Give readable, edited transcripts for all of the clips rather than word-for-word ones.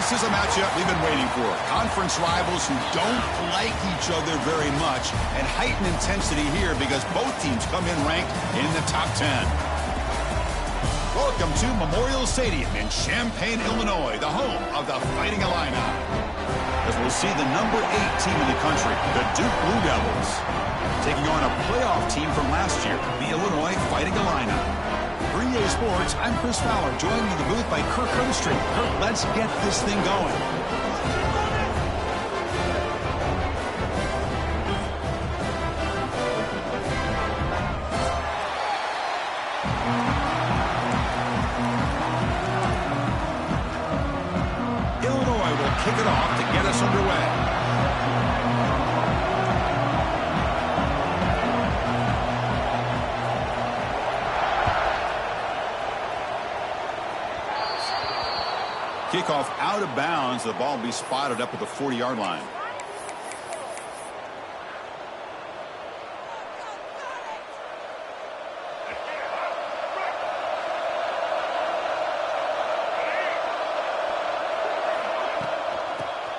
This is a matchup we've been waiting for. Conference rivals who don't like each other very much, and heightened intensity here because both teams come in ranked in the top 10. Welcome to Memorial Stadium in Champaign, Illinois, the home of the Fighting Illini. As we'll see the number 8 team in the country, the Duke Blue Devils, taking on a playoff team from last year, the Illinois Fighting Illini. For EA Sports, I'm Chris Fowler, joined in the booth by Kirk Herbstreit. Kirk, let's get this thing going. Illinois will kick it off to get us underway. Kickoff out of bounds. The ball will be spotted up at the 40-yard line.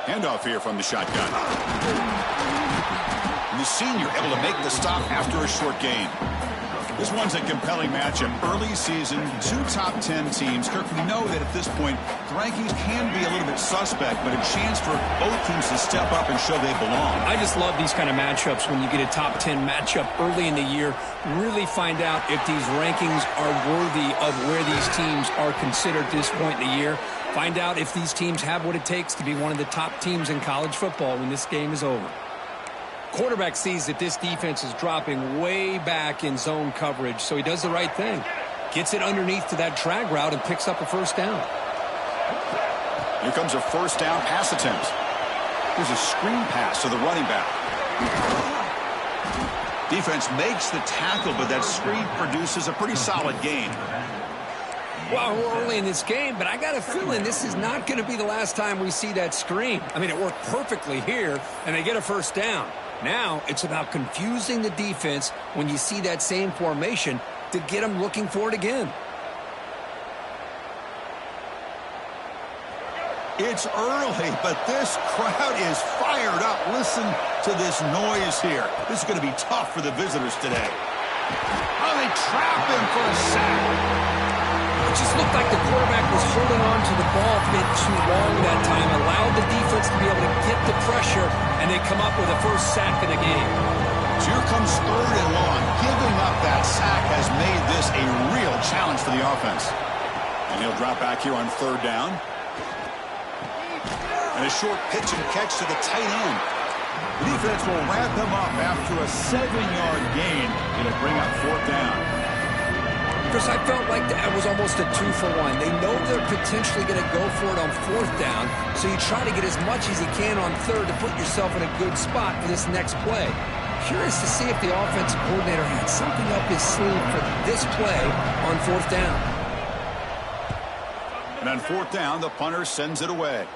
Handoff here from the shotgun. And the senior able to make the stop after a short gain. This one's a compelling matchup. Early season, 2 top 10 teams. Kirk, we know that at this point, the rankings can be a little bit suspect, but a chance for both teams to step up and show they belong. I just love these kind of matchups when you get a top 10 matchup early in the year. Really find out if these rankings are worthy of where these teams are considered at this point in the year. Find out if these teams have what it takes to be one of the top teams in college football when this game is over. Quarterback sees that this defense is dropping way back in zone coverage, so he does the right thing. Gets it underneath to that drag route and picks up a first down. Here comes a first down pass attempt. Here's a screen pass to the running back. Defense makes the tackle, but that screen produces a pretty solid gain. Well, we're early in this game, but I got a feeling this is not going to be the last time we see that screen. I mean, it worked perfectly here, and they get a first down. Now it's about confusing the defense when you see that same formation to get them looking for it again. It's early, but this crowd is fired up. Listen to this noise here. This is going to be tough for the visitors today. Oh, they trap him for a sack. It just looked like the quarterback was holding on to the ball a bit too long that time, allowed the defense to be able to get the pressure, and they come up with a first sack in the game. So here comes 3rd and long. Giving up that sack has made this a real challenge for the offense. And he'll drop back here on 3rd down. And a short pitch and catch to the tight end. The defense will wrap him up after a 7-yard gain. It'll bring up 4th down. Chris, I felt like that was almost a 2-for-1. They know they're potentially going to go for it on 4th down, so you try to get as much as you can on 3rd to put yourself in a good spot for this next play. Curious to see if the offensive coordinator had something up his sleeve for this play on 4th down. And on 4th down, the punter sends it away.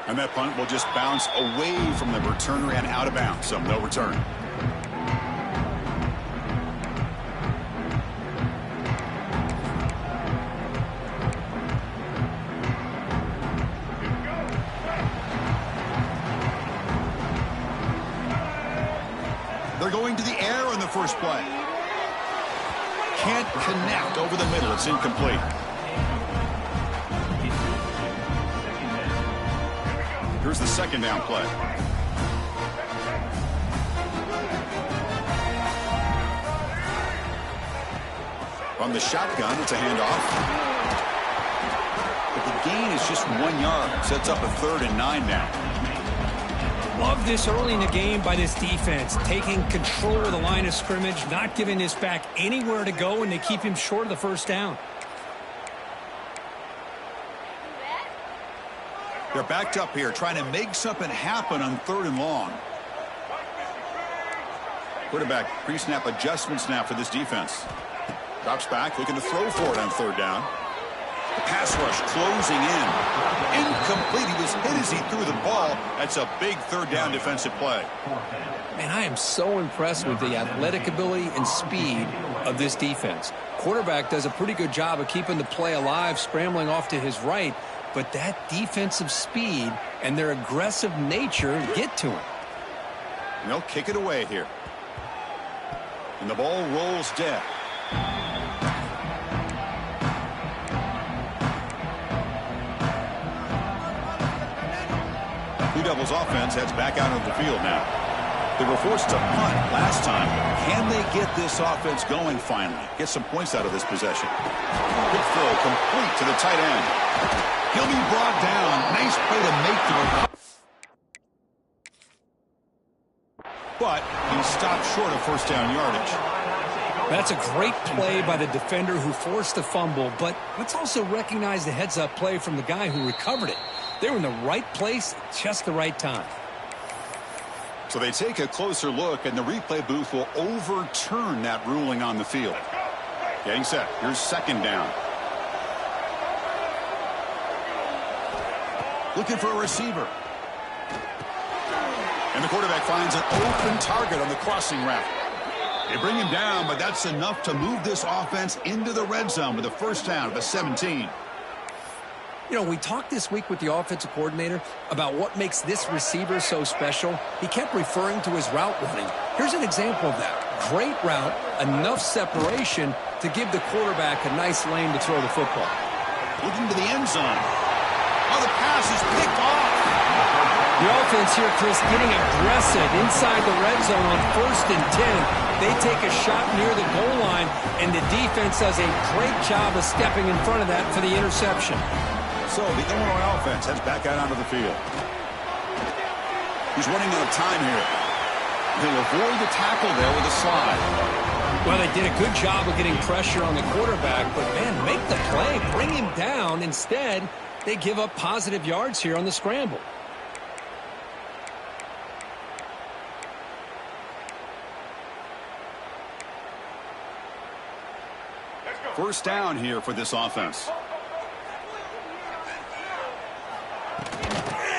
And that punt will just bounce away from the returner and out of bounds, so no return. They're going to the air on the first play. can't connect over the middle. It's incomplete. Here's the second down play. From the shotgun, it's a handoff. But the gain is just 1 yard. Sets up a 3rd and 9 now. Love this early in the game by this defense, taking control of the line of scrimmage, not giving this back anywhere to go, and they keep him short of the first down. They're backed up here, trying to make something happen on 3rd and long. Quarterback pre-snap adjustment snap for this defense. Drops back, looking to throw for it on 3rd down. The pass rush closing in. Incomplete. He was hit as he threw the ball. That's a big 3rd down defensive play. Man, I am so impressed with the athletic ability and speed of this defense. Quarterback does a pretty good job of keeping the play alive, scrambling off to his right, but that defensive speed and their aggressive nature get to him. And they'll kick it away here. And the ball rolls dead. Blue Devils offense heads back out of the field now. They were forced to punt last time. Can they get this offense going finally? Get some points out of this possession. Good throw, complete to the tight end. He'll be brought down. Nice play to make the recovery. But he stopped short of first down yardage. That's a great play by the defender who forced the fumble, but let's also recognize the heads-up play from the guy who recovered it. They were in the right place at just the right time. So they take a closer look, and the replay booth will overturn that ruling on the field. Getting set. Here's 2nd down. Looking for a receiver. And the quarterback finds an open target on the crossing route. They bring him down, but that's enough to move this offense into the red zone with a first down at the 17. You know, we talked this week with the offensive coordinator about what makes this receiver so special. He kept referring to his route running. Here's an example of that. Great route, enough separation to give the quarterback a nice lane to throw the football. Looking to the end zone. Oh, the pass is picked off. The offense here, Chris, getting aggressive inside the red zone on 1st and 10. They take a shot near the goal line, and the defense does a great job of stepping in front of that for the interception. So the Illinois offense heads back out onto the field. He's running out of time here. He'll avoid the tackle there with a slide. Well, they did a good job of getting pressure on the quarterback, but, man, make the play, bring him down. Instead, they give up positive yards here on the scramble. First down here for this offense.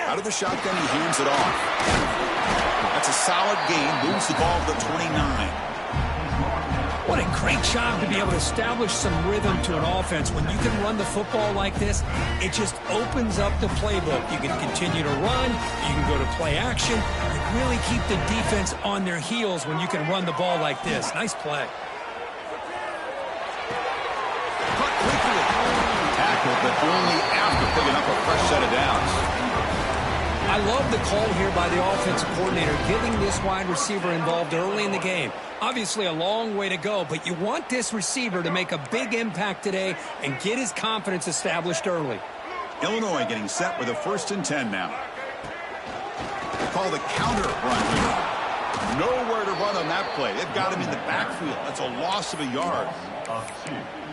Out of the shotgun, he hands it off. That's a solid gain. Moves the ball to the 29. What a great job to be able to establish some rhythm to an offense. When you can run the football like this, it just opens up the playbook. You can continue to run. You can go to play action. You really keep the defense on their heels when you can run the ball like this. Nice play. Cut quickly. Tackle, but only after picking up a fresh set of downs. I love the call here by the offensive coordinator, getting this wide receiver involved early in the game. Obviously a long way to go, but you want this receiver to make a big impact today and get his confidence established early. Illinois getting set with a 1st and 10 now. They call the counter run here. Nowhere to run on that play. They've got him in the backfield. That's a loss of a yard.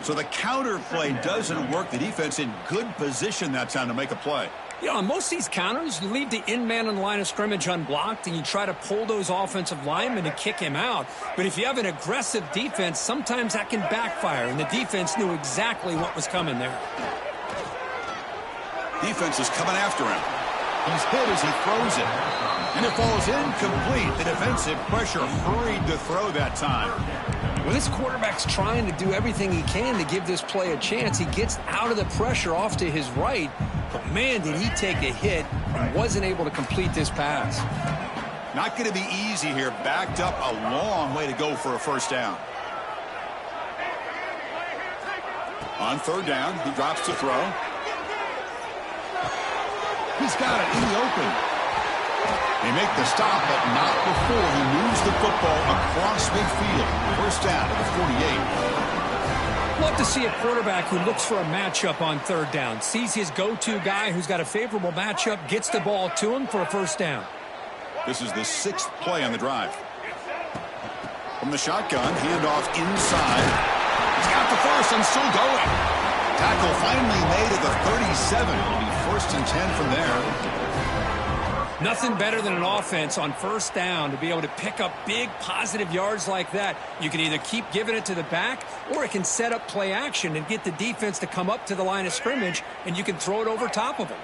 So the counter play doesn't work. The defense in good position that time to make a play. You know, on most of these counters, you leave the in-man on the line of scrimmage unblocked, and you try to pull those offensive linemen and kick him out. But if you have an aggressive defense, sometimes that can backfire, and the defense knew exactly what was coming there. Defense is coming after him. He's hit as he throws it. And it falls incomplete. The defensive pressure hurried to throw that time. Well, this quarterback's trying to do everything he can to give this play a chance. He gets out of the pressure off to his right, but man, did he take a hit and wasn't able to complete this pass. Not going to be easy here. Backed up a long way to go for a first down. On third down, he drops to throw. He's got it in the open. They make the stop, but not before he moves the football across midfield. First down at the 48. Love to see a quarterback who looks for a matchup on third down. Sees his go-to guy who's got a favorable matchup, gets the ball to him for a first down. This is the 6th play on the drive. From the shotgun, handoff inside. He's got the first and still going. Tackle finally made at the 37. It'll be 1st and 10 from there. Nothing better than an offense on first down to be able to pick up big positive yards like that. You can either keep giving it to the back, or it can set up play action and get the defense to come up to the line of scrimmage, and you can throw it over top of them.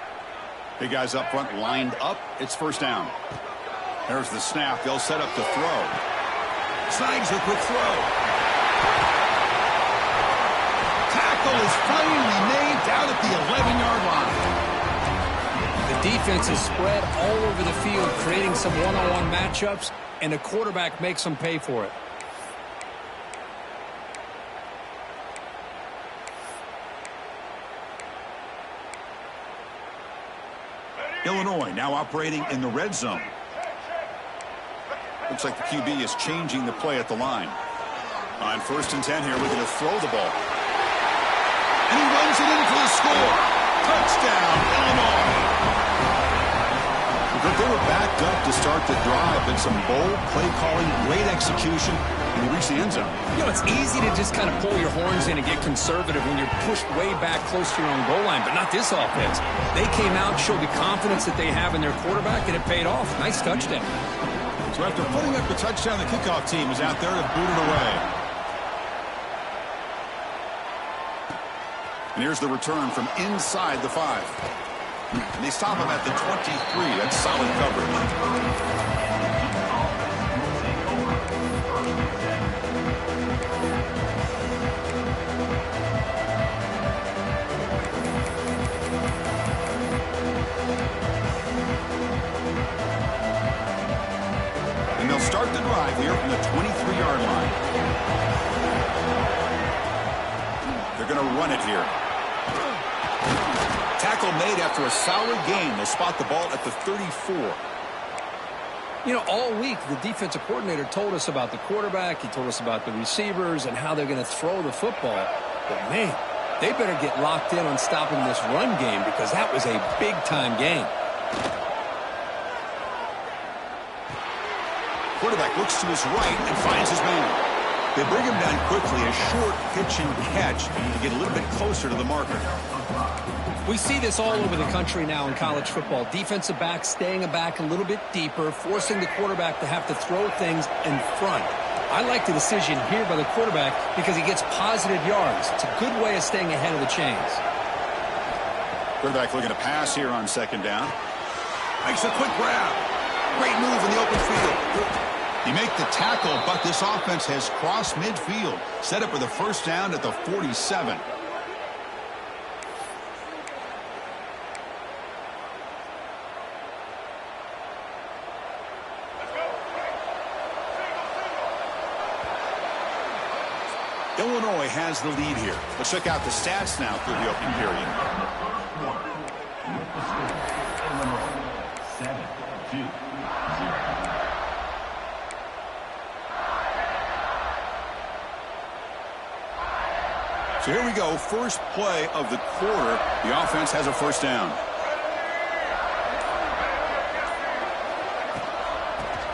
Big guys up front lined up. It's first down. There's the snap. They'll set up to throw. Snags a quick throw. Tackle is finally made down at the 11-yard line. The defense is spread all over the field, creating some one-on-one matchups, and the quarterback makes them pay for it. Illinois now operating in the red zone. Looks like the QB is changing the play at the line. On 1st and 10 here, looking to throw the ball. And he runs it in for the score. Touchdown, Illinois. They were backed up to start the drive, but some bold play calling, great execution, and they reached the end zone. You know, it's easy to just kind of pull your horns in and get conservative when you're pushed way back close to your own goal line, but not this offense. They came out, showed the confidence that they have in their quarterback, and it paid off. Nice touchdown. So after putting up the touchdown, the kickoff team is out there to boot it away. And here's the return from inside the 5. And they stop him at the 23. That's solid coverage. And they'll start the drive here from the 23-yard line. They're going to run it here. Tackle made after a solid gain. They'll spot the ball at the 34. You know, all week, the defensive coordinator told us about the quarterback. He told us about the receivers and how they're going to throw the football. But, man, they better get locked in on stopping this run game because that was a big-time game. Quarterback looks to his right and finds his man. They bring him down quickly, a short pitch and catch to get a little bit closer to the marker. We see this all over the country now in college football. Defensive backs staying back a little bit deeper, forcing the quarterback to have to throw things in front. I like the decision here by the quarterback because he gets positive yards. It's a good way of staying ahead of the chains. Quarterback looking to pass here on 2nd down. Makes a quick grab. Great move in the open field. You make the tackle, but this offense has crossed midfield. Set up for the first down at the 47. Illinois has the lead here. Let's check out the stats now through the opening period. Illinois 7-2. So here we go. First play of the quarter. The offense has a first down.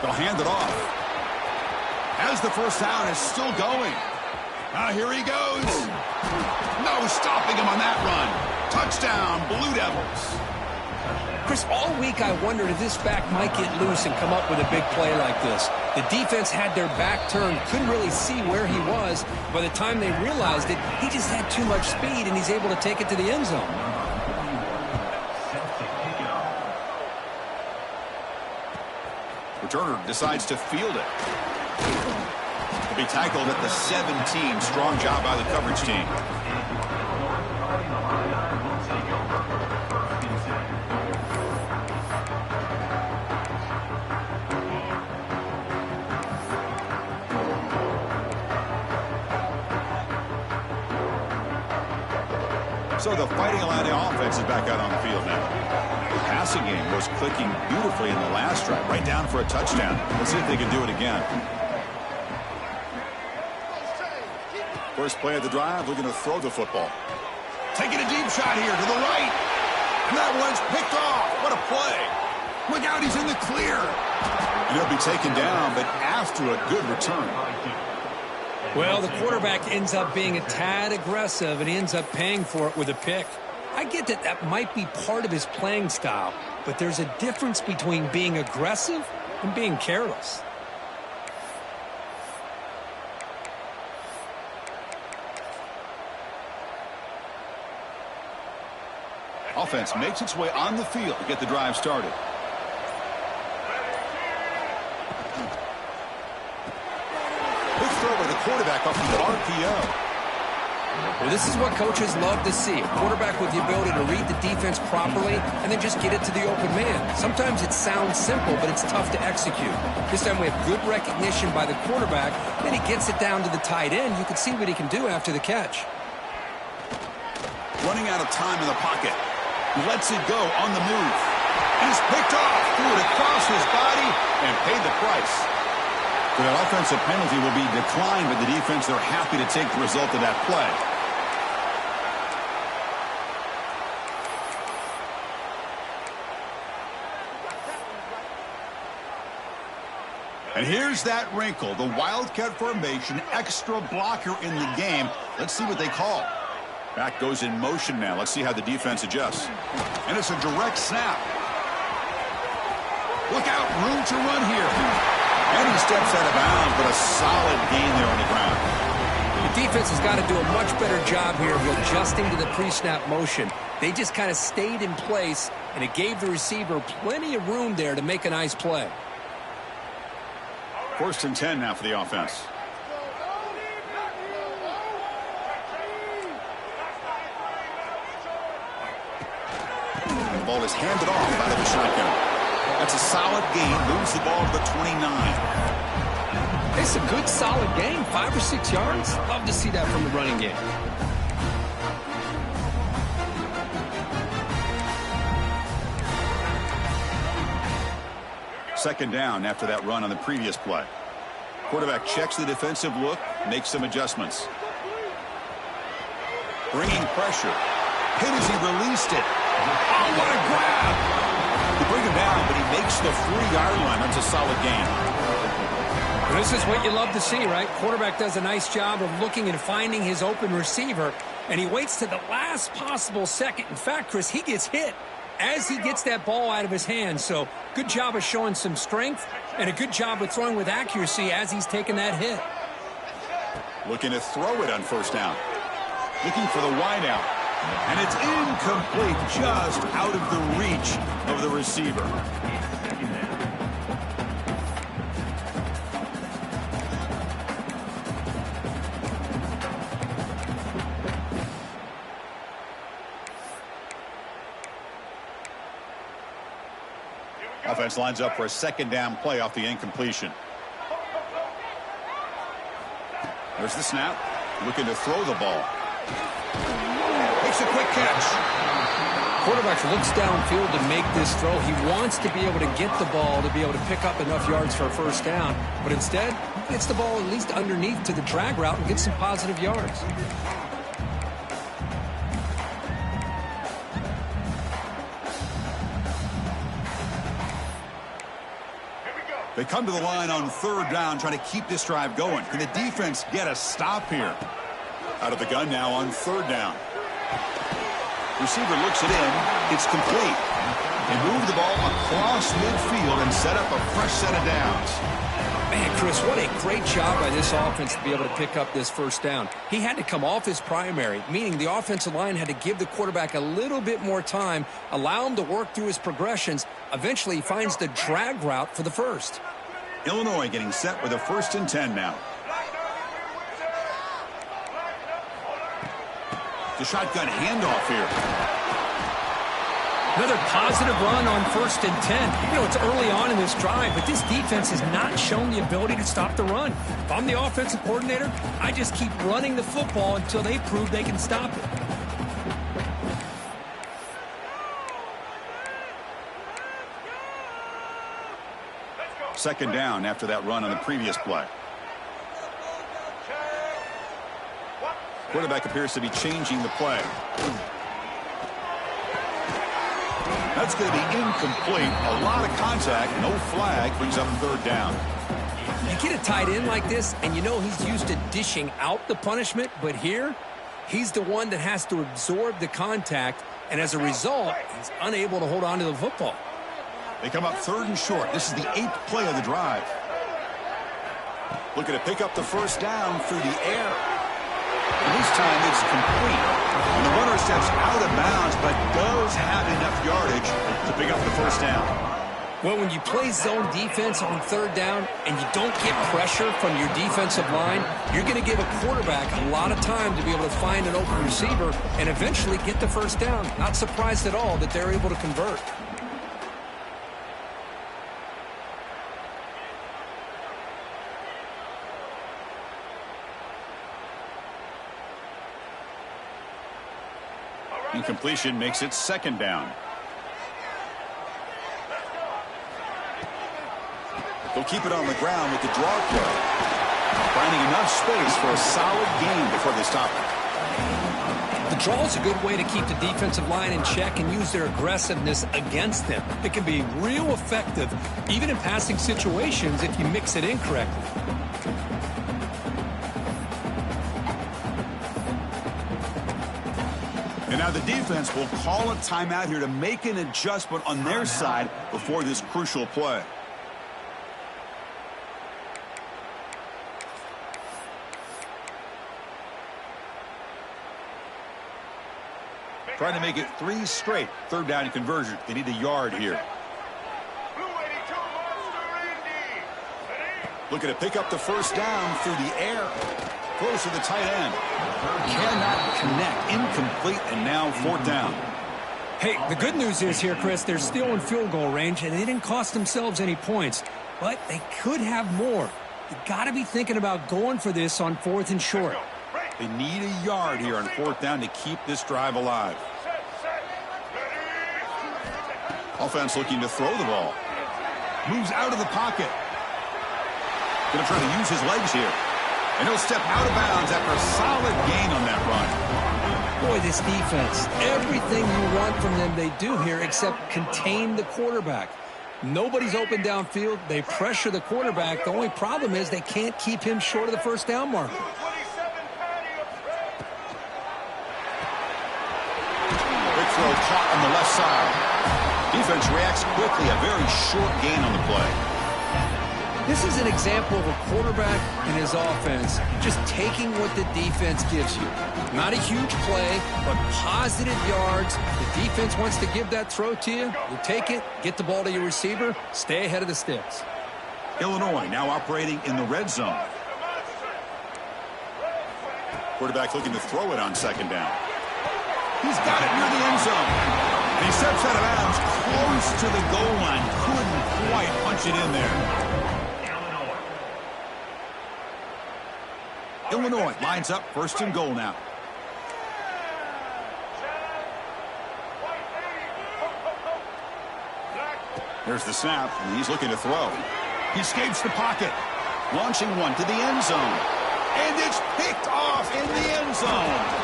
They'll hand it off. As the first down is still going. Here he goes. No stopping him on that run. Touchdown, Blue Devils. Chris, all week I wondered if this back might get loose and come up with a big play like this. The defense had their back turned, couldn't really see where he was. By the time they realized it, he just had too much speed, and he's able to take it to the end zone. Returner decides to field it. He'll be tackled at the 17. Strong job by the coverage team. So the Fighting Illini offense is back out on the field now. The passing game was clicking beautifully in the last drive, right down for a touchdown. Let's see if they can do it again. First play of the drive, looking to throw the football. Taking a deep shot here to the right. And that one's picked off. What a play. Look out, he's in the clear. And he'll be taken down, but after a good return. Well, the quarterback ends up being a tad aggressive, and he ends up paying for it with a pick. I get that that might be part of his playing style, but there's a difference between being aggressive and being careless. Offense makes its way on the field to get the drive started. Big throw by the quarterback off the RPO. Well, this is what coaches love to see. A quarterback with the ability to read the defense properly and then just get it to the open man. Sometimes it sounds simple, but it's tough to execute. This time we have good recognition by the quarterback. Then he gets it down to the tight end. You can see what he can do after the catch. Running out of time in the pocket. Lets it go on the move. He's picked off, threw it across his body, and paid the price. So that offensive penalty will be declined by the defense. They're happy to take the result of that play. And here's that wrinkle, the Wildcat formation, extra blocker in the game. Let's see what they call. Back goes in motion now. Let's see how the defense adjusts. And it's a direct snap. Look out, room to run here. And he steps out of bounds, but a solid gain there on the ground. The defense has got to do a much better job here of adjusting to the pre-snap motion. They just kind of stayed in place, and it gave the receiver plenty of room there to make a nice play. 1st and 10 now for the offense. The ball is handed off out of the shotgun. That's a solid gain. Moves the ball to the 29. It's a good, solid gain. 5 or 6 yards. Love to see that from the running game. Second down after that run on the previous play. Quarterback checks the defensive look, makes some adjustments. Bringing pressure. Hit as he released it. Oh, what a grab! They bring him down, but he makes the 3-yard line. That's a solid gain. This is what you love to see, right? Quarterback does a nice job of looking and finding his open receiver, and he waits to the last possible second. In fact, Chris, he gets hit as he gets that ball out of his hands. So good job of showing some strength and a good job of throwing with accuracy as he's taking that hit. Looking to throw it on 1st down. Looking for the wide out. And it's incomplete, just out of the reach of the receiver. Offense lines up for a 2nd down play off the incompletion. There's the snap. Looking to throw the ball. Makes a quick catch. Quarterback looks downfield to make this throw. He wants to be able to get the ball to be able to pick up enough yards for a 1st down. But instead, he gets the ball at least underneath to the drag route and gets some positive yards. They come to the line on 3rd down, trying to keep this drive going. Can the defense get a stop here? Out of the gun now on 3rd down. Receiver looks it in. It's complete. They move the ball across midfield and set up a fresh set of downs. Man, Chris, what a great job by this offense to be able to pick up this 1st down. He had to come off his primary, meaning the offensive line had to give the quarterback a little bit more time, allow him to work through his progressions. Eventually, he finds the drag route for the 1st. Illinois getting set with a 1st and 10 now. The shotgun handoff here. Another positive run on 1st and 10. You know, it's early on in this drive, but this defense has not shown the ability to stop the run. If I'm the offensive coordinator, I just keep running the football until they prove they can stop it. second down after that run on the previous play. Quarterback appears to be changing the play. That's going to be incomplete. A lot of contact. No flag. Brings up third down. You get a tight end like this, and you know he's used to dishing out the punishment, but here, he's the one that has to absorb the contact, and as a result, he's unable to hold on to the football. They come up third and short. This is the 8th play of the drive. Looking to pick up the first down through the air. And this time it's complete. And the runner steps out of bounds, but does have enough yardage to pick up the first down. Well, when you play zone defense on third down and you don't get pressure from your defensive line, you're going to give a quarterback a lot of time to be able to find an open receiver and eventually get the first down. Not surprised at all that they're able to convert. Incompletion makes it second down. They'll keep it on the ground with the draw play. Finding enough space for a solid gain before they stop it. The draw is a good way to keep the defensive line in check and use their aggressiveness against them. It can be real effective, even in passing situations, if you mix it in correctly. And now the defense will call a timeout here to make an adjustment on their side before this crucial play. Trying to make it 3 straight. Third down and conversion. They need a yard here. Looking to pick up the first down through the air. Close to the tight end. Cannot connect. Incomplete, and now fourth down. Hey, the good news is here, Chris, they're still in field goal range, and they didn't cost themselves any points. But they could have more. You got to be thinking about going for this on 4th and short. They need a yard here on fourth down to keep this drive alive. Offense looking to throw the ball. Moves out of the pocket. Going to try to use his legs here. And he'll step out of bounds after a solid gain on that run. Boy, this defense, everything you want from them they do here except contain the quarterback. Nobody's open downfield. They pressure the quarterback. The only problem is they can't keep him short of the first down marker. Throw caught on the left side. Defense reacts quickly. A very short gain on the play. This is an example of a quarterback and his offense just taking what the defense gives you. Not a huge play, but positive yards. The defense wants to give that throw to you. You take it, get the ball to your receiver, stay ahead of the sticks. Illinois now operating in the red zone. Quarterback looking to throw it on second down. He's got it near the end zone. And he steps out of bounds close to the goal line. Couldn't quite punch it in there. Illinois lines up first and goal now. There's the snap, and he's looking to throw. He escapes the pocket. Launching one to the end zone. And it's picked off in the end zone.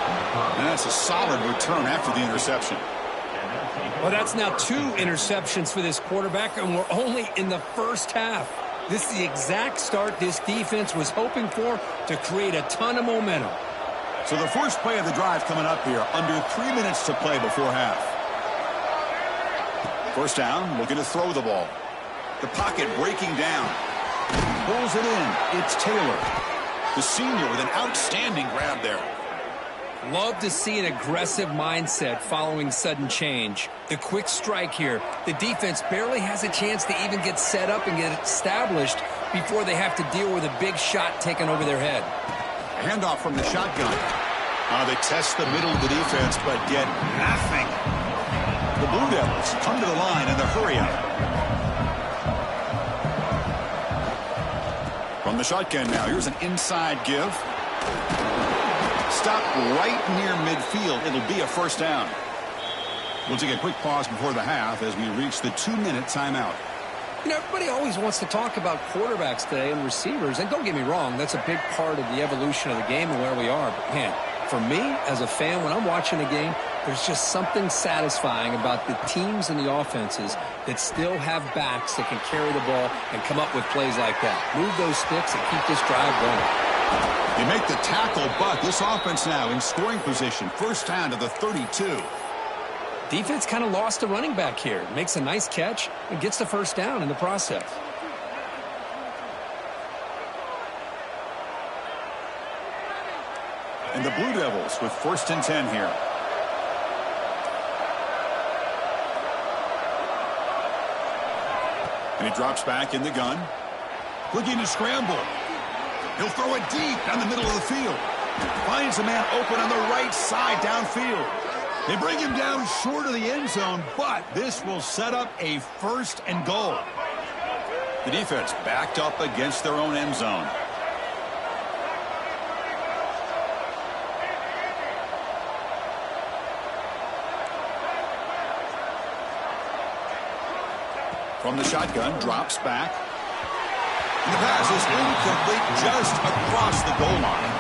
And that's a solid return after the interception. Well, that's now 2 interceptions for this quarterback, and we're only in the first half. This is the exact start this defense was hoping for to create a ton of momentum. So the first play of the drive coming up here, under 3 minutes to play before half. First down, looking to throw the ball. The pocket breaking down. Pulls it in. It's Taylor, the senior, with an outstanding grab there. Love to see an aggressive mindset following sudden change. The quick strike here. The defense barely has a chance to even get set up and get established before they have to deal with a big shot taken over their head. A handoff from the shotgun. They test the middle of the defense, but get nothing. The Blue Devils come to the line in the hurry-up. From the shotgun now, here's an inside give. Stop right near midfield. It'll be a first down. We'll take a quick pause before the half as we reach the 2-minute timeout. You know, everybody always wants to talk about quarterbacks today and receivers, and don't get me wrong, that's a big part of the evolution of the game and where we are. But, man, for me, as a fan, when I'm watching a game, there's just something satisfying about the teams and the offenses that still have backs that can carry the ball and come up with plays like that. Move those sticks and keep this drive going. They make the tackle, but this offense now in scoring position. First down to the 32. Defense kind of lost the running back here. Makes a nice catch and gets the first down in the process. And the Blue Devils with 1st and 10 here. And he drops back in the gun. Looking to scramble. He'll throw it deep down the middle of the field. Finds a man open on the right side downfield. They bring him down short of the end zone, but this will set up a 1st and goal. The defense backed up against their own end zone. From the shotgun, drops back. And the pass is incomplete just across the goal line.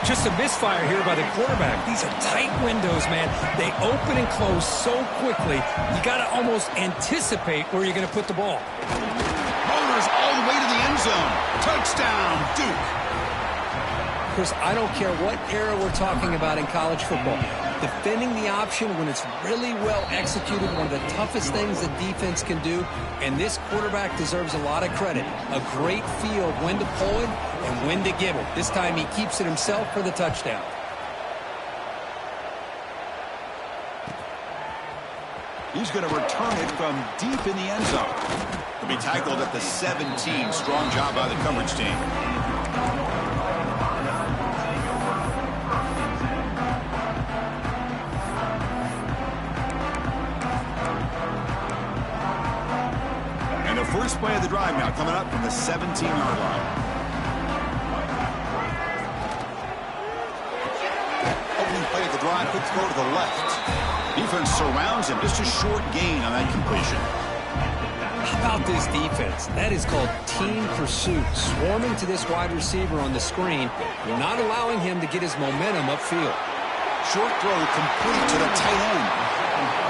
Just a misfire here by the quarterback. These are tight windows, man. They open and close so quickly, you got to almost anticipate where you're going to put the ball. Motors all the way to the end zone. Touchdown, Duke. Chris, I don't care what era we're talking about in college football. Defending the option when it's really well executed, one of the toughest things the defense can do, and this quarterback deserves a lot of credit. A great feel of when to pull it and when to give it. This time he keeps it himself for the touchdown. He's going to return it from deep in the end zone. He'll be tackled at the 17. Strong job by the coverage team. First play of the drive now coming up from the 17-yard line. Opening play of the drive, quick throw to the left. Defense surrounds him. Just a short gain on that completion. How about this defense? That is called team pursuit. Swarming to this wide receiver on the screen, not allowing him to get his momentum upfield. Short throw complete to the tight end.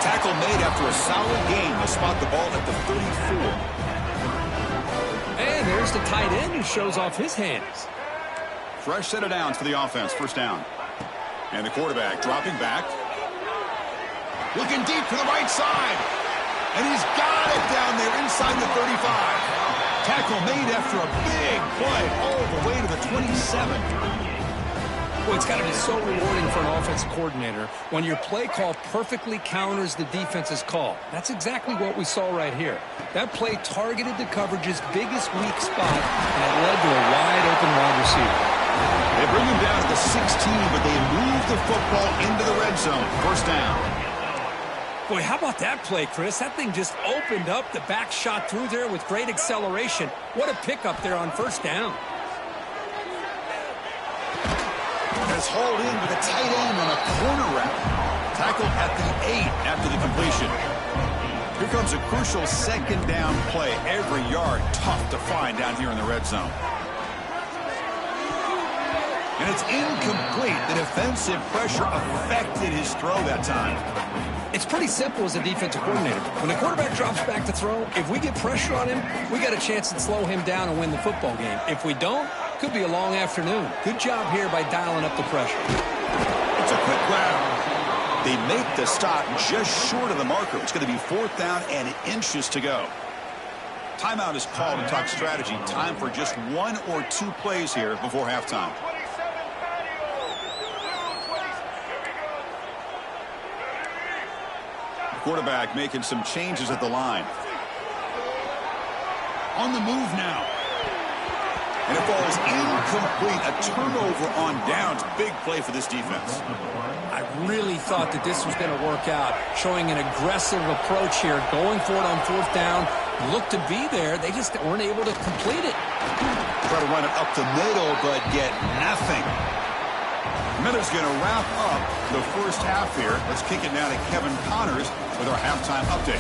Tackle made after a solid gain to spot the ball at the 34. And there's the tight end who shows off his hands. Fresh set of downs for the offense. First down. And the quarterback dropping back. Looking deep to the right side. And he's got it down there inside the 35. Tackle made after a big play all the way to the 27. Well, it's got to be so rewarding for an offensive coordinator when your play call perfectly counters the defense's call. That's exactly what we saw right here. That play targeted the coverage's biggest weak spot, and it led to a wide-open wide receiver. They bring him down at the 16, but they move the football into the red zone. First down. Boy, how about that play, Chris? That thing just opened up. The back shot through there with great acceleration. What a pickup there on first down. Has hauled in with a tight end on a corner route. Tackled at the 8 after the completion. Here comes a crucial second down play. Every yard tough to find down here in the red zone. And it's incomplete. The defensive pressure affected his throw that time. It's pretty simple as a defensive coordinator. When the quarterback drops back to throw, if we get pressure on him, we got a chance to slow him down and win the football game. If we don't, could be a long afternoon. Good job here by dialing up the pressure. It's a quick grab. They make the stop just short of the marker. It's going to be 4th down and inches to go. Timeout is called to talk strategy. Time for just 1 or 2 plays here before halftime. The quarterback making some changes at the line. On the move now. And it falls incomplete. A turnover on downs. Big play for this defense. I really thought that this was going to work out, showing an aggressive approach here, going for it on 4th down. Looked to be there. They just weren't able to complete it. Try to run it up the middle, but get nothing. Miller's going to wrap up the first half here. Let's kick it now to Kevin Connors with our halftime update.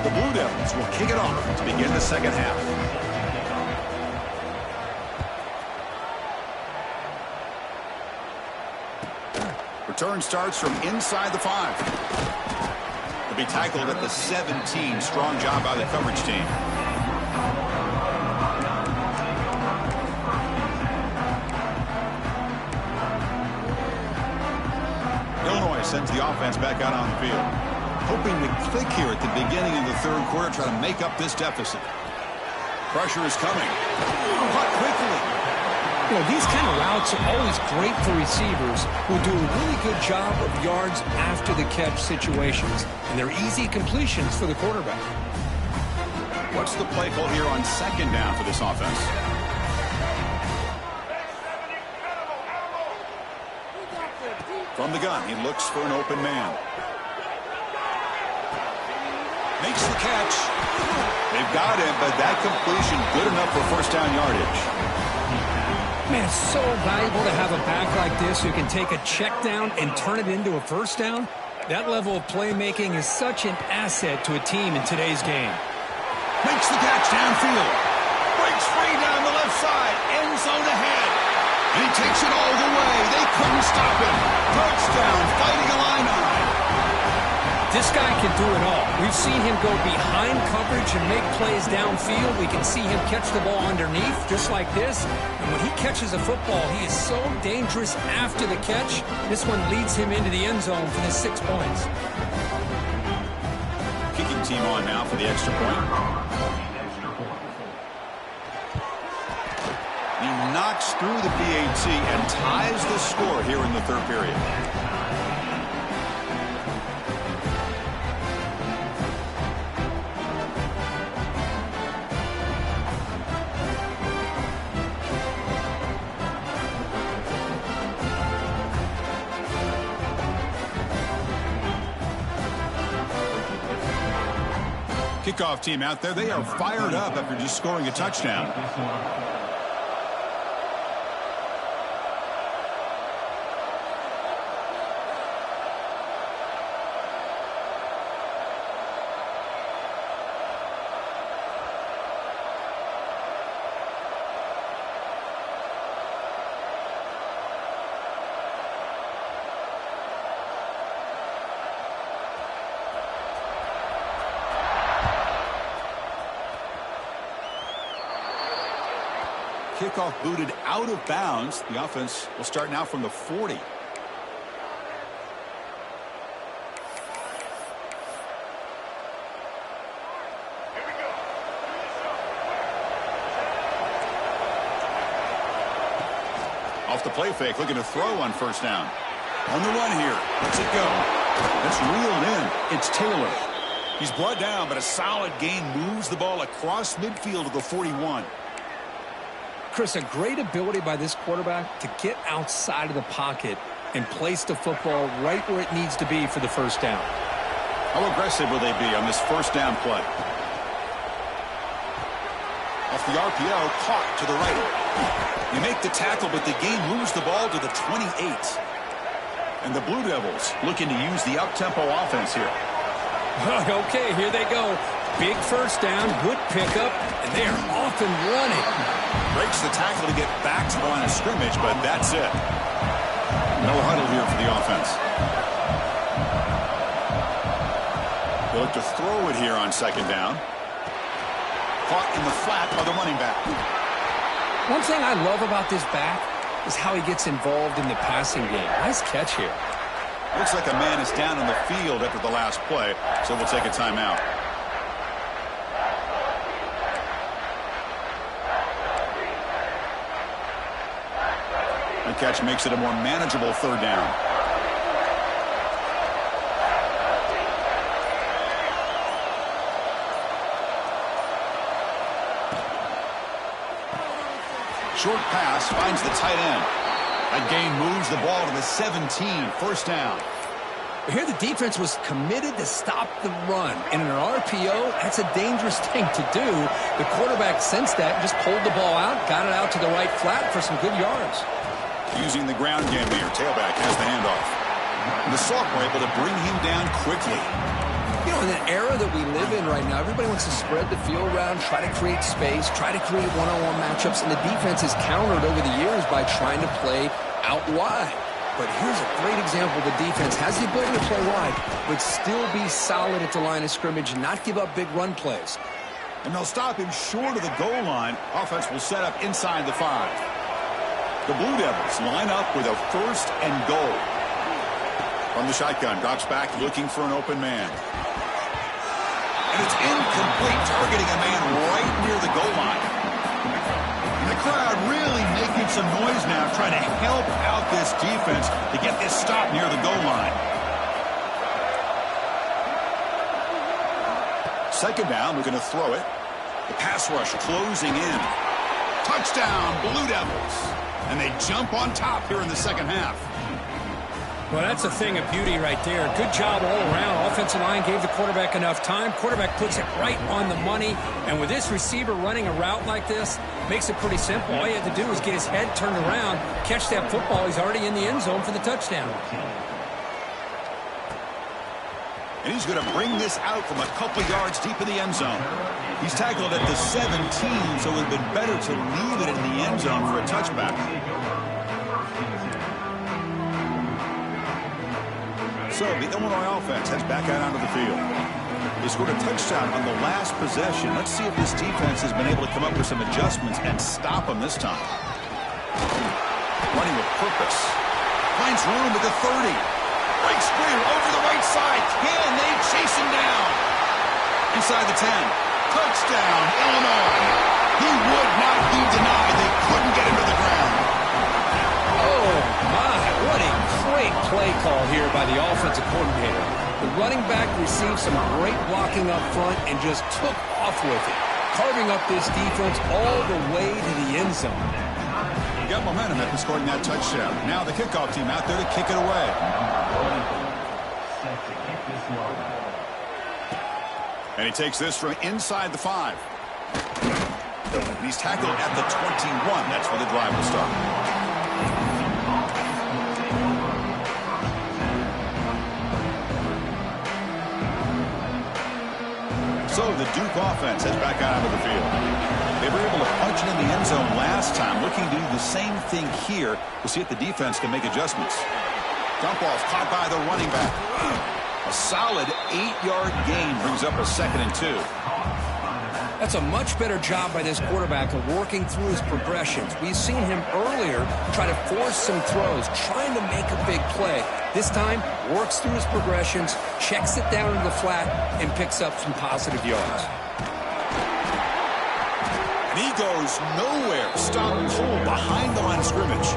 The Blue Devils will kick it off to begin the second half. Return starts from inside the 5. He'll be tackled at the 17. Strong job by the coverage team. Illinois sends the offense back out on the field. Hoping to click here at the beginning of the third quarter, try to make up this deficit. Pressure is coming. Caught quickly. You know, these kind of routes are always great for receivers who do a really good job of yards after the catch situations. And they're easy completions for the quarterback. What's the play call here on second down for this offense? From the gun, he looks for an open man. Makes the catch. They've got him, but that completion good enough for first down yardage. Man, it's so valuable to have a back like this who can take a check down and turn it into a first down. That level of playmaking is such an asset to a team in today's game. Makes the catch downfield. Breaks free down the left side. End zone ahead. And he takes it all the way. They couldn't stop him. Touchdown, Fighting Illini. This guy can do it all. We've seen him go behind coverage and make plays downfield. We can see him catch the ball underneath, just like this. And when he catches a football, he is so dangerous after the catch. This one leads him into the end zone for the 6 points. Kicking team on now for the extra point. He knocks through the PAT and ties the score here in the third period. Kickoff team out there. They are fired up after just scoring a touchdown. Kickoff booted out of bounds. The offense will start now from the 40. Off the play fake, looking to throw on first down. On the run here. Lets it go. It's reeled in. It's Taylor. He's brought down, but a solid gain moves the ball across midfield to the 41. Chris, a great ability by this quarterback to get outside of the pocket and place the football right where it needs to be for the first down. How aggressive will they be on this first down play? Off the RPO, caught to the right. You make the tackle, but the game moves the ball to the 28. And the Blue Devils looking to use the up-tempo offense here. Okay, here they go. Big first down, good pickup, and they are off and running. Breaks the tackle to get back to the line of scrimmage, but that's it. No huddle here for the offense. They'll look to throw it here on second down. Caught in the flat by the running back. One thing I love about this back is how he gets involved in the passing game. Nice catch here. Looks like a man is down on the field after the last play, so we'll take a timeout. The catch makes it a more manageable third down. Short pass finds the tight end. That gain moves the ball to the 17, first down. Here the defense was committed to stop the run. And in an RPO, that's a dangerous thing to do. The quarterback sensed that, just pulled the ball out, got it out to the right flat for some good yards. Using the ground game here, tailback has the handoff. And the Salk were able to bring him down quickly. You know, in the era that we live in right now, everybody wants to spread the field around, try to create space, try to create one-on-one matchups, and the defense is countered over the years by trying to play out wide. But here's a great example. The defense has the ability to play wide, but still be solid at the line of scrimmage and not give up big run plays. And they'll stop him short of the goal line. Offense will set up inside the 5. The Blue Devils line up with a 1st and goal. From the shotgun, drops back looking for an open man. And it's incomplete, targeting a man right near the goal line. And the crowd really making some noise now, trying to help out this defense to get this stop near the goal line. Second down, we're going to throw it. The pass rush closing in. Touchdown, Blue Devils. And they jump on top here in the second half. Well, that's a thing of beauty right there. Good job all around. Offensive line gave the quarterback enough time. Quarterback puts it right on the money. And with this receiver running a route like this, makes it pretty simple. All you have to do is get his head turned around, catch that football. He's already in the end zone for the touchdown. And he's going to bring this out from a couple yards deep in the end zone. He's tackled at the 17, so it would have been better to leave it in the end zone for a touchback. So the Illinois offense heads back out onto the field. They scored a touchdown on the last possession. Let's see if this defense has been able to come up with some adjustments and stop them this time. Running with purpose. Finds room at the 30. Breaks clear over the right side. Can they chase him down? Inside the 10. Touchdown, Illinois. He would not be denied. They couldn't get him to the ground. Oh, my. What a great play call here by the offensive coordinator. The running back received some great blocking up front and just took off with it, carving up this defense all the way to the end zone. Got momentum after scoring that touchdown. Now the kickoff team out there to kick it away. And he takes this from inside the 5. And he's tackled at the 21. That's where the drive will start. So the Duke offense heads back out onto the field. They were able to punch it in the end zone last time. Looking to do the same thing here. We'll see if the defense can make adjustments. Dump off caught by the running back. A solid 8-yard gain brings up a 2nd and 2. That's a much better job by this quarterback of working through his progressions. We've seen him earlier try to force some throws, trying to make a big play. This time, works through his progressions, checks it down in the flat, and picks up some positive yards. And he goes nowhere. Stop cold behind the line of scrimmage.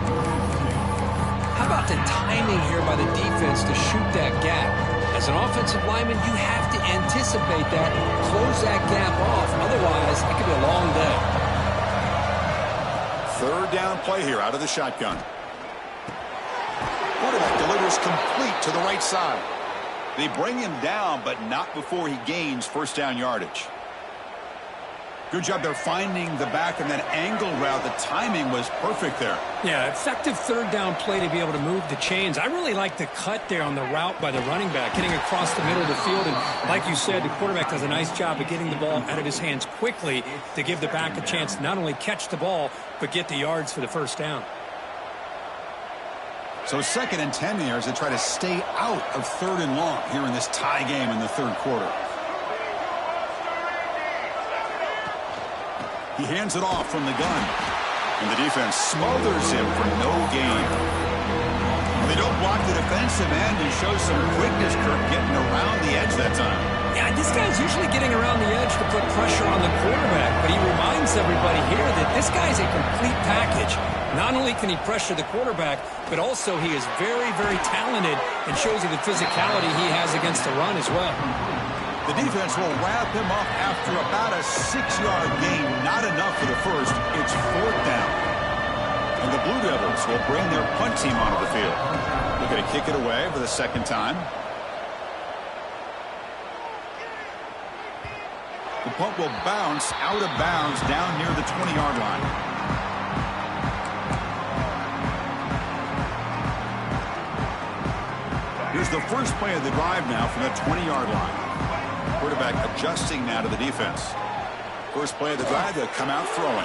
How about the timing here by the defense to shoot that gap? As an offensive lineman, you have to anticipate that, close that gap off. Otherwise, it could be a long day. 3rd down play here out of the shotgun. Quarterback delivers complete to the right side. They bring him down, but not before he gains 1st down yardage. Good job there finding the back and that angle route. The timing was perfect there. Yeah, effective 3rd down play to be able to move the chains. I really like the cut there on the route by the running back, getting across the middle of the field. And like you said, the quarterback does a nice job of getting the ball out of his hands quickly to give the back a chance to not only catch the ball, but get the yards for the 1st down. So 2nd and 10 here as they try to stay out of 3rd and long here in this tie game in the 3rd quarter. He hands it off from the gun. And the defense smothers him for no gain. They don't block the defensive end and show some quickness, Kirk, getting around the edge that time. Yeah, this guy's usually getting around the edge to put pressure on the quarterback, but he reminds everybody here that this guy's a complete package. Not only can he pressure the quarterback, but also he is very, very talented and shows you the physicality he has against the run as well. The defense will wrap him up after about a 6-yard gain. Not enough for the 1st. It's 4th down. And the Blue Devils will bring their punt team onto the field. They're going to kick it away for the 2nd time. The punt will bounce out of bounds down near the 20-yard line. Here's the first play of the drive now from the 20-yard line. Quarterback adjusting now to the defense. First play of the drive, they'll come out throwing.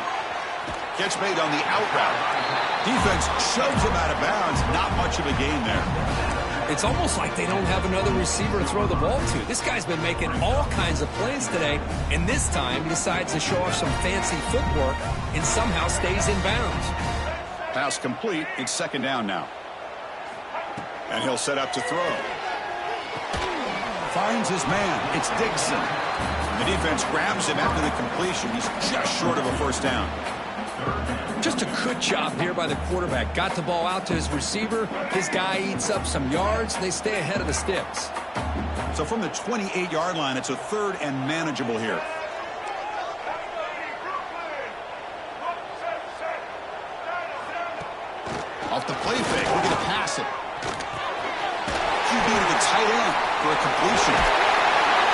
Catch made on the out route. Defense shoves him out of bounds. Not much of a gain there. It's almost like they don't have another receiver to throw the ball to. This guy's been making all kinds of plays today, and this time he decides to show off some fancy footwork and somehow stays in bounds. Pass complete. It's second down now. And he'll set up to throw. Finds his man. It's Dixon. The defense grabs him after the completion. He's just short of a first down. Just a good job here by the quarterback. Got the ball out to his receiver. His guy eats up some yards. They stay ahead of the sticks. So from the 28-yard line, it's a third and manageable here. Off the play fake, we're going to pass it. QB to the tight end for a completion.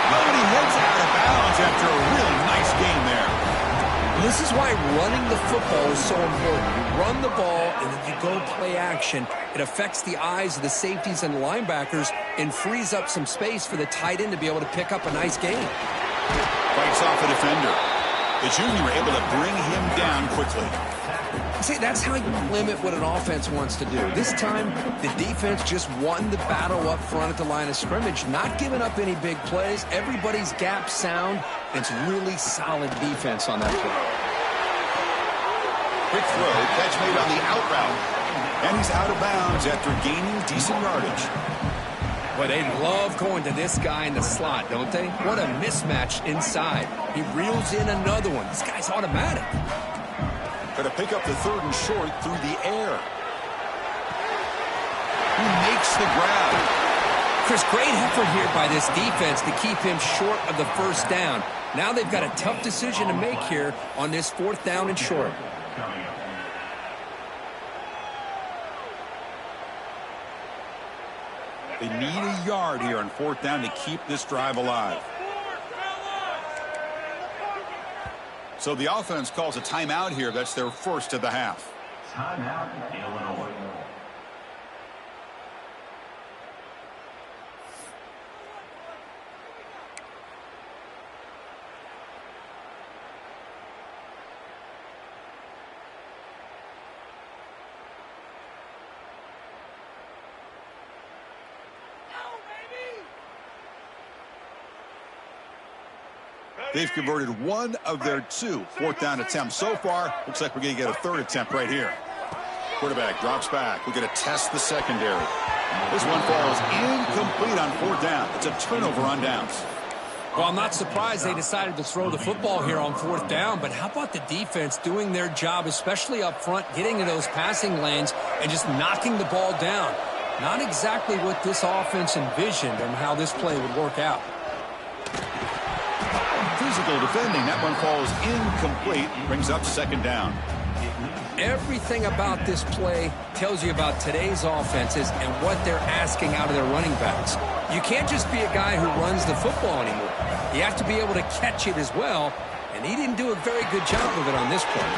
Nobody heads out of bounds after a really nice game there. This is why running the football is so important. You run the ball, and then you go play action. It affects the eyes of the safeties and linebackers and frees up some space for the tight end to be able to pick up a nice gain. Fights off a defender. The junior able to bring him down quickly. See, that's how you limit what an offense wants to do. This time, the defense just won the battle up front at the line of scrimmage, not giving up any big plays. Everybody's gap sound. It's really solid defense on that play. Quick throw, catch made on the out route. And he's out of bounds after gaining decent yardage. But they love going to this guy in the slot, don't they? What a mismatch inside. He reels in another one. This guy's automatic. Going to pick up the third and short through the air. He makes the grab. Chris, great effort here by this defense to keep him short of the first down. Now they've got a tough decision to make here on this fourth down and short. They need a yard here on fourth down to keep this drive alive. So the offense calls a timeout here. That's their first of the half. Timeout, Illinois. They've converted one of their two fourth down attempts so far. Looks like we're going to get a third attempt right here. Quarterback drops back. We're going to test the secondary. This one falls incomplete on fourth down. It's a turnover on downs. Well, I'm not surprised they decided to throw the football here on fourth down, but how about the defense doing their job, especially up front, getting to those passing lanes and just knocking the ball down? Not exactly what this offense envisioned and how this play would work out. Physical defending. That one falls incomplete. Brings up second down. Everything about this play tells you about today's offenses and what they're asking out of their running backs. You can't just be a guy who runs the football anymore. You have to be able to catch it as well, and he didn't do a very good job of it on this play.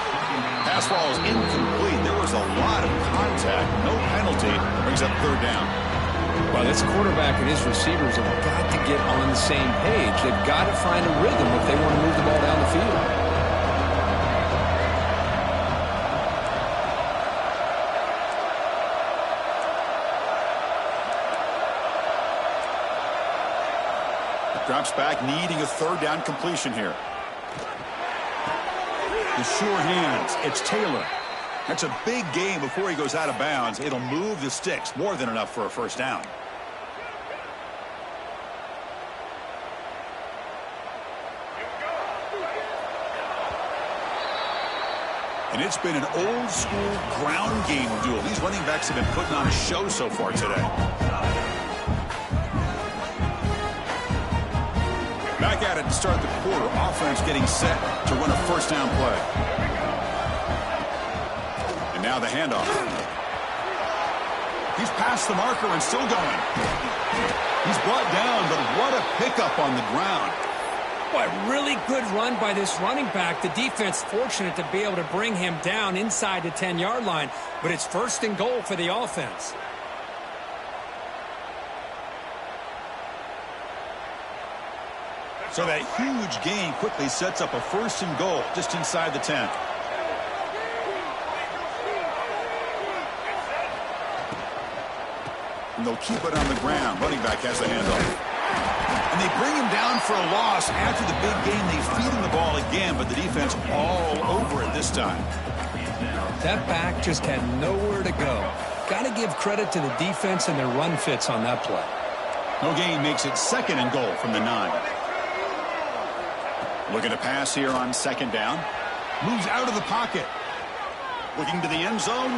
Pass falls incomplete. There was a lot of contact. No penalty. Brings up third down. Well, this quarterback and his receivers have got to get on the same page. They've got to find a rhythm if they want to move the ball down the field. Drops back, needing a third down completion here. The sure hands. It's Taylor. That's a big gain before he goes out of bounds. It'll move the sticks. More than enough for a first down. And it's been an old school ground game duel. These running backs have been putting on a show so far today. Back at it to start the quarter. Offense getting set to run a first down play. And now the handoff. He's past the marker and still going. He's brought down, but what a pickup on the ground. Boy, really good run by this running back. The defense fortunate to be able to bring him down inside the 10-yard line, but it's first and goal for the offense. So that huge gain quickly sets up a 1st and goal just inside the 10. And they'll keep it on the ground. Running back has the handoff. And they bring him down for a loss. After the big game, they feed him the ball again, but the defense all over it this time. That back just had nowhere to go. Got to give credit to the defense and their run fits on that play. No gain makes it 2nd and goal from the 9. Looking to pass here on 2nd down. Moves out of the pocket. Looking to the end zone.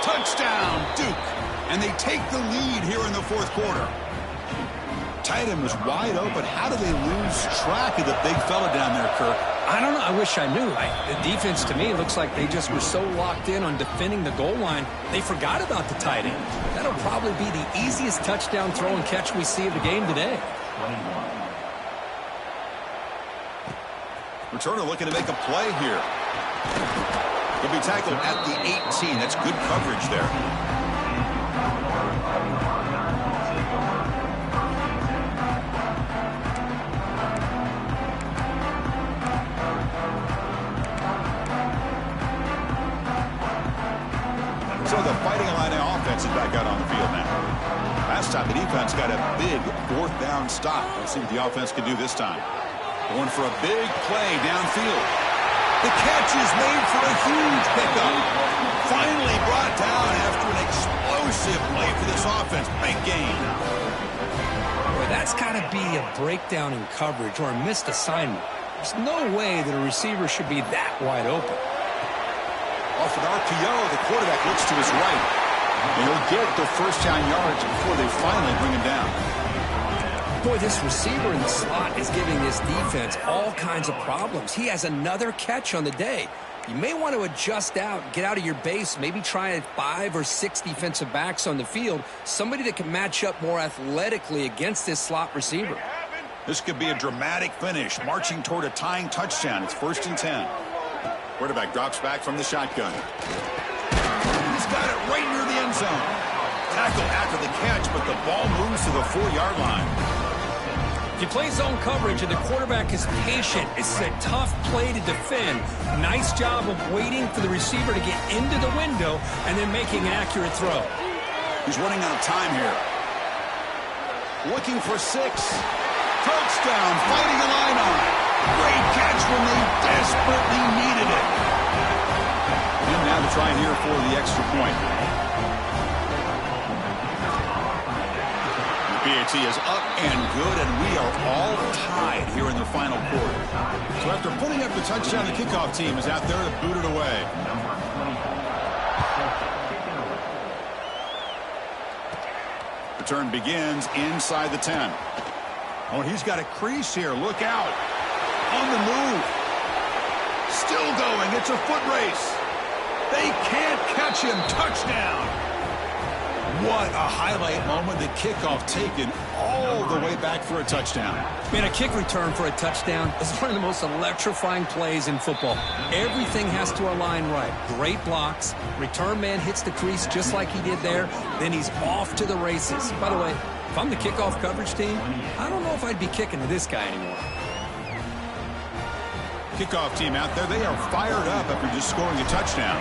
Touchdown, Duke. And they take the lead here in the 4th quarter. Tight end was wide open. How do they lose track of the big fella down there, Kirk? I don't know. I wish I knew. The defense, to me, looks like they just were so locked in on defending the goal line, they forgot about the tight end. That'll probably be the easiest touchdown throw and catch we see of the game today. Returner looking to make a play here. He'll be tackled at the 18. That's good coverage there. So the Fighting Illini offense is back out on the field now. Last time the defense got a big 4th down stop. Let's see what the offense can do this time. Going for a big play downfield. The catch is made for a huge pickup. Finally brought down after an explosive play for this offense. Big gain. Boy, that's got to be a breakdown in coverage or a missed assignment. There's no way that a receiver should be that wide open. Off an RPO, the quarterback looks to his right. And he'll get the 1st down yards before they finally bring him down. Boy, this receiver in the slot is giving this defense all kinds of problems. He has another catch on the day. You may want to adjust out, get out of your base, maybe try 5 or 6 defensive backs on the field, somebody that can match up more athletically against this slot receiver. This could be a dramatic finish, marching toward a tying touchdown. It's 1st and 10. Quarterback drops back from the shotgun. He's got it right near the end zone. Tackle after the catch, but the ball moves to the 4-yard line. If you play zone coverage and the quarterback is patient, it's a tough play to defend. Nice job of waiting for the receiver to get into the window and then making an accurate throw. He's running out of time here. Looking for 6. Touchdown, Fighting Illini. Great catch when they desperately needed it. And now to try here for the extra point. PAT is up and good, and we are all tied here in the final quarter. So after putting up the touchdown, the kickoff team is out there to boot it away. Return begins inside the 10. Oh, he's got a crease here. Look out. On the move. Still going. It's a foot race. They can't catch him. Touchdown. What a highlight moment. The kickoff taken all the way back for a touchdown. Man, a kick return for a touchdown is one of the most electrifying plays in football. Everything has to align right. Great blocks. Return man hits the crease just like he did there. Then he's off to the races. By the way, if I'm the kickoff coverage team, I don't know if I'd be kicking to this guy anymore. Kickoff team out there, they are fired up after just scoring a touchdown.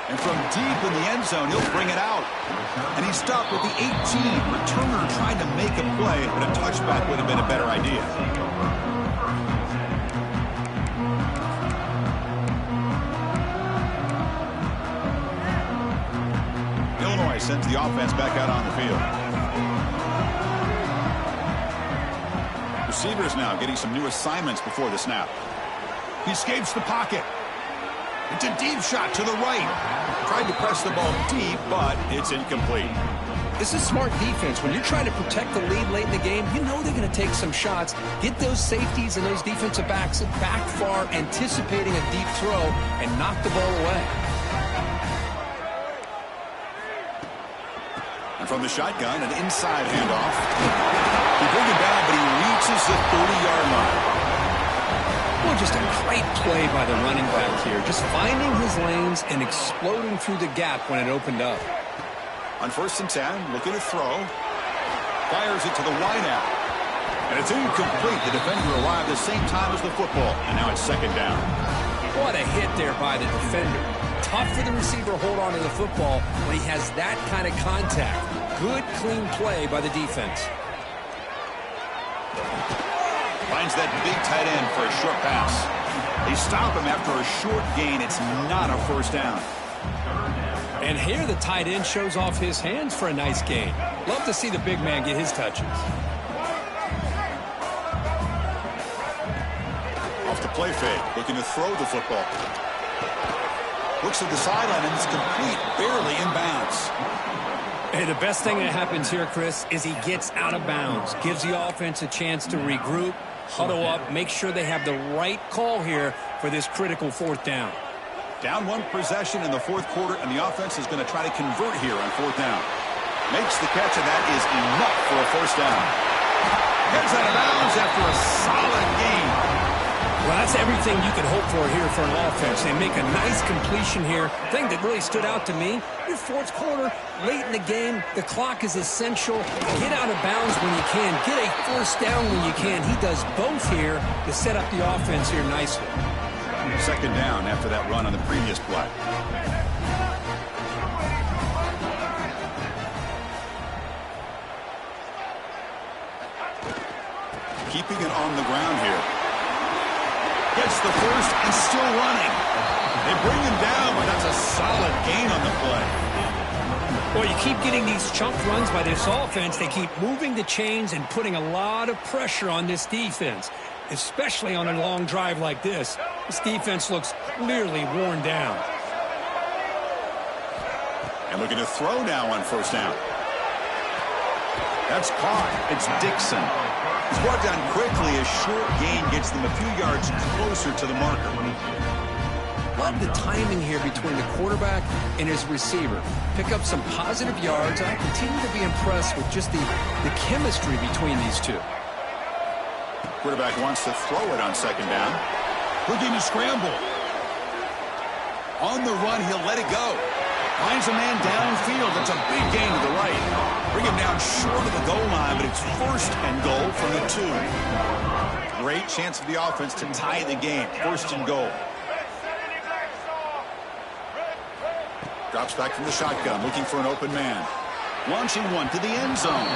And from deep in the end zone, he'll bring it out. And he's stopped with the 18. Returner trying to make a play, but a touchback would have been a better idea. Illinois sends the offense back out on the field. Receivers now getting some new assignments before the snap. He escapes the pocket. It's a deep shot to the right. Tried to press the ball deep, but it's incomplete. This is smart defense. When you're trying to protect the lead late in the game, you know they're going to take some shots. Get those safeties and those defensive backs back far, anticipating a deep throw, and knock the ball away. And from the shotgun, an inside handoff. He brings it down, but he reaches the 30-yard line. Well, just a Great play by the running back here. Just finding his lanes and exploding through the gap when it opened up. On 1st and 10, looking to throw. Fires it to the wideout. And it's incomplete. The defender arrived at the same time as the football. And now it's 2nd down. What a hit there by the defender. Tough for the receiver to hold on to the football when he has that kind of contact. Good, clean play by the defense. Finds that big tight end for a short pass. They stop him after a short gain. It's not a 1st down. And here the tight end shows off his hands for a nice gain. Love to see the big man get his touches. Off the play fake, looking to throw the football. Looks at the sideline and it's complete, barely in bounds. Hey, the best thing that happens here, Chris, is he gets out of bounds. Gives the offense a chance to regroup, huddle up, make sure they have the right call here for this critical 4th down. Down 1 possession in the 4th quarter, and the offense is going to try to convert here on 4th down. Makes the catch, and that is enough for a 1st down. Heads out of bounds after a solid gain. Well, that's everything you could hope for here for an offense. They make a nice completion here. Thing that really stood out to me, your 4th quarter, late in the game, the clock is essential. Get out of bounds when you can. Get a 1st down when you can. He does both here to set up the offense here nicely. 2nd down after that run on the previous play. Keeping it on the ground here. Gets the 1st and still running. They bring him down, but that's a solid gain on the play. Well, you keep getting these chunk runs by this offense. They keep moving the chains and putting a lot of pressure on this defense, especially on a long drive like this. This defense looks clearly worn down. And looking to throw now on 1st down. That's caught. It's Dixon. He's brought down quickly. A short gain gets them a few yards closer to the marker. Love the timing here between the quarterback and his receiver. Pick up some positive yards, and I continue to be impressed with just the chemistry between these two. Quarterback wants to throw it on 2nd down. Looking to scramble. On the run, he'll let it go. Finds a man downfield. That's a big gain to the right. Bring him down short of the goal line, but it's 1st and goal from the 2. Great chance for the offense to tie the game. 1st and goal. Drops back from the shotgun, looking for an open man. Launching one to the end zone.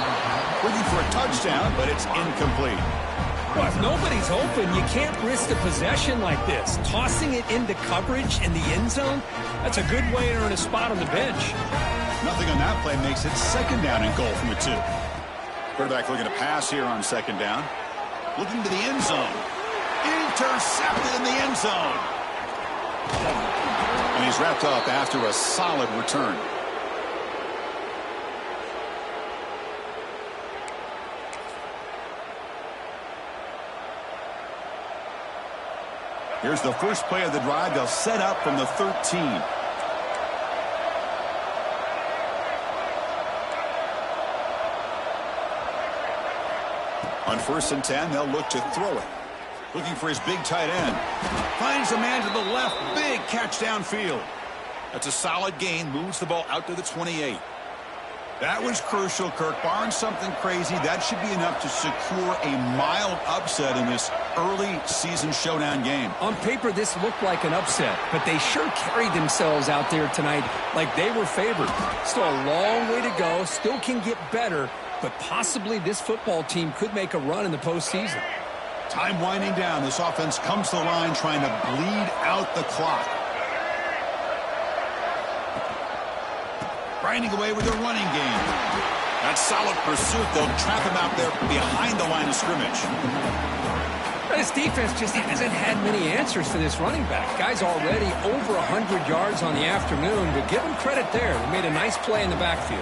Looking for a touchdown, but it's incomplete. Well, if nobody's open, you can't risk the possession like this. Tossing it into coverage in the end zone, that's a good way to earn a spot on the bench. Nothing on that play makes it 2nd down and goal from the 2. Quarterback looking to pass here on 2nd down. Looking to the end zone. Intercepted in the end zone. And he's wrapped up after a solid return. Here's the first play of the drive. They'll set up from the 13. On 1st and 10, they'll look to throw it. Looking for his big tight end. Finds a man to the left. Big catch downfield. That's a solid gain. Moves the ball out to the 28. That was crucial, Kirk. Barring something crazy, that should be enough to secure a mild upset in this early season showdown game. On paper, this looked like an upset, but they sure carried themselves out there tonight like they were favored. Still a long way to go. Still can get better, but possibly this football team could make a run in the postseason. Time winding down. This offense comes to the line trying to bleed out the clock. Grinding away with their running game. That solid pursuit, they'll trap him out there behind the line of scrimmage. This defense just hasn't had many answers for this running back. Guy's already over 100 yards on the afternoon, but give him credit there. He made a nice play in the backfield.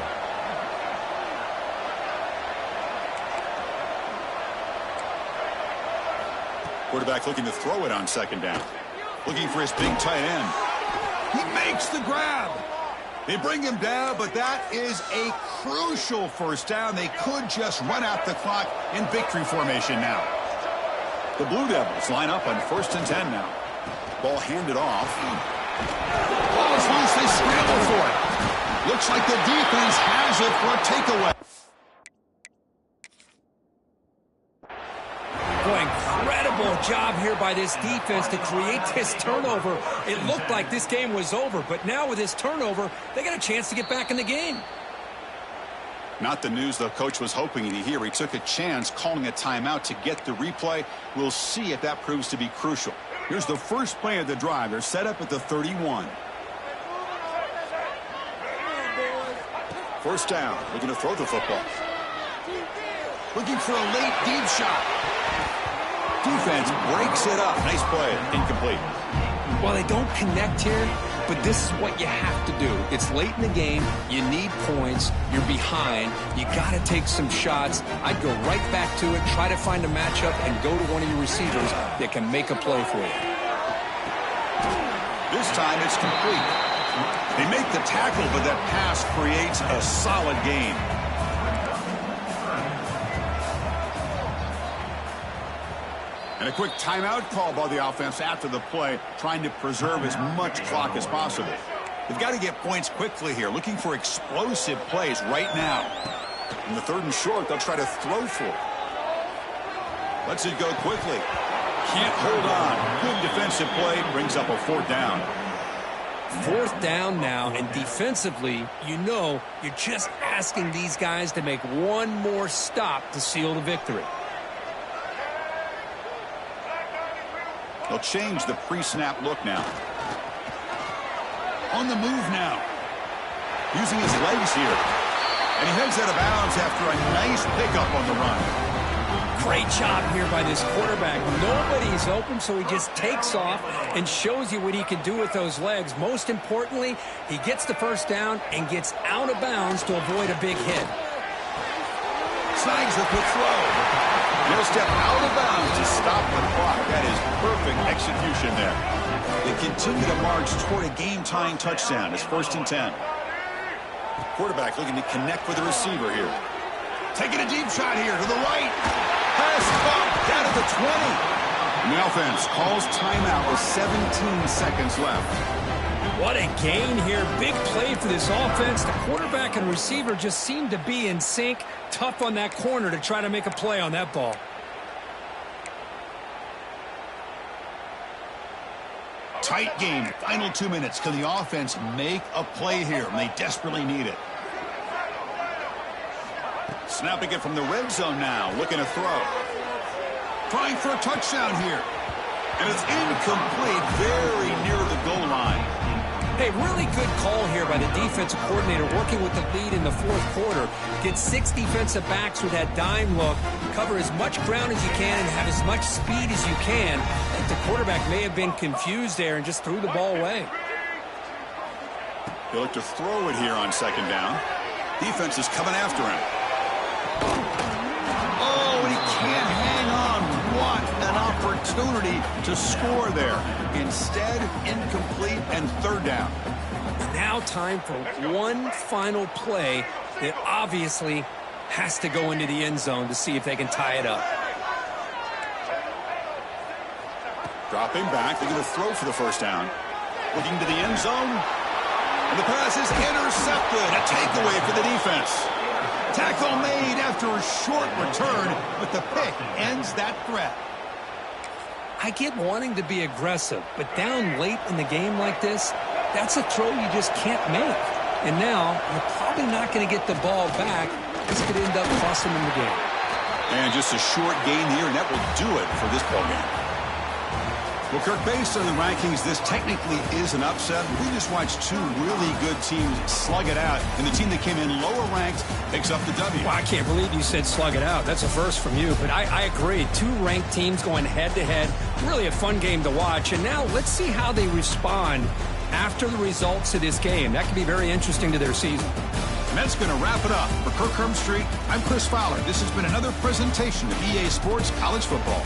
Quarterback looking to throw it on 2nd down. Looking for his big tight end. He makes the grab. They bring him down, but that is a crucial 1st down. They could just run out the clock in victory formation now. The Blue Devils line up on 1st and 10 now. Ball handed off. Ball is loose. They scramble for it. Looks like the defense has it for a takeaway. Boy, incredible job here by this defense to create this turnover. It looked like this game was over, but now with this turnover, they got a chance to get back in the game. Not the news the coach was hoping to hear. He took a chance calling a timeout to get the replay. We'll see if that proves to be crucial. Here's the first play of the drive. They're set up at the 31. First down. Looking to throw the football. Looking for a late deep shot. Defense breaks it up. Nice play. Incomplete. Well, they don't connect here, but this is what you have to do. It's late in the game. You need points. You're behind. You got to take some shots. I'd go right back to it, try to find a matchup, and go to one of your receivers that can make a play for you. This time it's complete. They make the tackle, but that pass creates a solid gain. And a quick timeout call by the offense after the play, trying to preserve as much clock as possible. They've got to get points quickly here, looking for explosive plays right now. In the 3rd and short, they'll try to throw for it. Lets it go quickly. Can't hold on. Good defensive play, brings up a 4th down. 4th down now, and defensively, you know you're just asking these guys to make one more stop to seal the victory. They'll change the pre-snap look now. On the move now. Using his legs here. And he heads out of bounds after a nice pickup on the run. Great job here by this quarterback. Nobody's open, so he just takes off and shows you what he can do with those legs. Most importantly, he gets the first down and gets out of bounds to avoid a big hit. Snags the quick throw. He'll step out of bounds to stop the clock. That is perfect execution there. They continue to march toward a game-tying touchdown. It's 1st and 10. Quarterback looking to connect with the receiver here. Taking a deep shot here to the right. Pass caught down at the 20. And the offense calls timeout with 17 seconds left. What a gain here. Big play for this offense. The quarterback and receiver just seem to be in sync. Tough on that corner to try to make a play on that ball. Tight game. Final 2 minutes. Can the offense make a play here? And they desperately need it. Snapping it from the red zone now. Looking to throw. Trying for a touchdown here. And it's incomplete. Very near the goal line. Hey, really good call here by the defensive coordinator working with the lead in the 4th quarter. Get 6 defensive backs with that dime look. Cover as much ground as you can and have as much speed as you can. I think the quarterback may have been confused there and just threw the ball away. They look to throw it here on 2nd down. Defense is coming after him. Oh, and he can't hang on. What an opportunity to score there. Instead, incomplete and 3rd down. Now time for one final play that obviously has to go into the end zone to see if they can tie it up. Dropping back, they're going to throw for the 1st down. Looking to the end zone. And the pass is intercepted. A takeaway for the defense. Tackle made after a short return, but the pick ends that threat. I get wanting to be aggressive, but down late in the game like this, that's a throw you just can't make. And now, you're probably not going to get the ball back. This could end up costing them the game. And just a short gain here, and that will do it for this ball game. Well, Kirk, based on the rankings, this technically is an upset. We just watched 2 really good teams slug it out, and the team that came in lower ranked picks up the W. Well, I can't believe you said slug it out. That's a first from you, but I agree. 2 ranked teams going head-to-head. Really a fun game to watch. And now let's see how they respond after the results of this game. That could be very interesting to their season. And that's going to wrap it up. For Kirk Street, I'm Chris Fowler. This has been another presentation of EA Sports College Football.